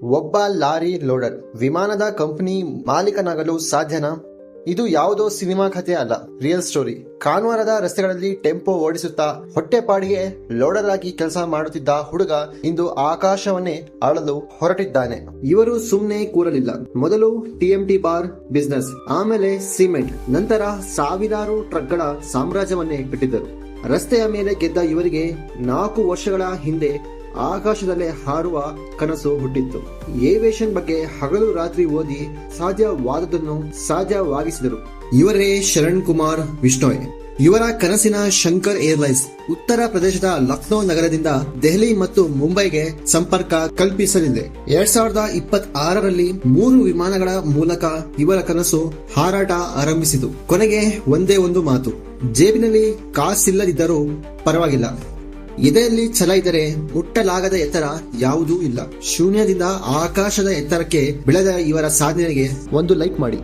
ಒಬ್ಬ lorry loader ವಿಮಾನದ company ಮಾಲೀಕನಾಗಲು ಸಾಧ್ಯನಾ? ಇದು ಯಾವುದೋ ಸಿನಿಮಾ ಕಥೆ ಅಲ್ಲ, ರಿಯಲ್ ಸ್ಟೋರಿ. ಕಾನ್ವಾರದ ರಸ್ತೆಗಳಲ್ಲಿ ಟೆಂಪೋ ಓಡಿಸುತ್ತಾ ಹೊಟ್ಟೆಪಾಡಿಗೆ ಲೋಡರ್ ಆಗಿ ಕೆಲಸ ಮಾಡುತ್ತಿದ್ದ ಹುಡುಗ ಇಂದು ಆಕಾಶವನ್ನೇ ಆಳಲು ಹೊರಟಿದ್ದಾನೆ. ಇವರು ಸುಮ್ಮನೆ ಕೂರಲಿಲ್ಲ. ಮೊದಲು TMT ಬಾರ್ ಬಿಸ್ನೆಸ್, ಆಮೇಲೆ ಸಿಮೆಂಟ್, ನಂತರ ಸಾವಿರಾರು ಟ್ರಕ್ಗಳ ಸಾಮ್ರಾಜ್ಯವನ್ನೇ ಕಟ್ಟಿದ್ದರು. ರಸ್ತೆಯ ಮೇಲೆ ಗೆದ್ದ ಇವರಿಗೆ 4 ವರ್ಷಗಳ ಹಿಂದೆ ಆಕಾಶದಲ್ಲೇ ಹಾರುವ ಕನಸು ಹುಟ್ಟಿತ್ತು. ಏವಿಯೇಷನ್ ಬಗ್ಗೆ ಹಗಲು ರಾತ್ರಿ ಓದಿ ಸಾಧ್ಯವಾದದನ್ನು ಸಾಧ್ಯವಾಗಿಸಿದರು. ಇವರೇ ಶರಣ್ ಕುಮಾರ್ ಬಿಷ್ಣೋಯ್. ಇವರ ಕನಸಿನ ಶಂಕರ್ ಏರ್ಲೈನ್ಸ್ ಉತ್ತರ ಪ್ರದೇಶದ ಲಕ್ನೋ ನಗರದಿಂದ ದೆಹಲಿ ಮತ್ತು ಮುಂಬೈಗೆ ಸಂಪರ್ಕ ಕಲ್ಪಿಸಲಿದೆ. 2026ರಲ್ಲಿ 3 ವಿಮಾನಗಳ ಮೂಲಕ ಇವರ ಕನಸು ಹಾರಾಟ ಆರಂಭಿಸಿತು. ಕೊನೆಗೆ ಒಂದೇ ಒಂದು ಮಾತು, ಜೇಬಿನಲ್ಲಿ ಕಾಸಿಲ್ಲದಿದ್ದರೂ ಪರವಾಗಿಲ್ಲ, ಎದೆಯಲ್ಲಿ ಛಲ ಇದ್ದರೆ ಮುಟ್ಟಲಾಗದ ಎತ್ತರ ಯಾವುದೂ ಇಲ್ಲ. ಶೂನ್ಯದಿಂದ ಆಕಾಶದ ಎತ್ತರಕ್ಕೆ ಬೆಳೆದ ಇವರ ಸಾಧನೆಗೆ ಒಂದು ಲೈಕ್ ಮಾಡಿ.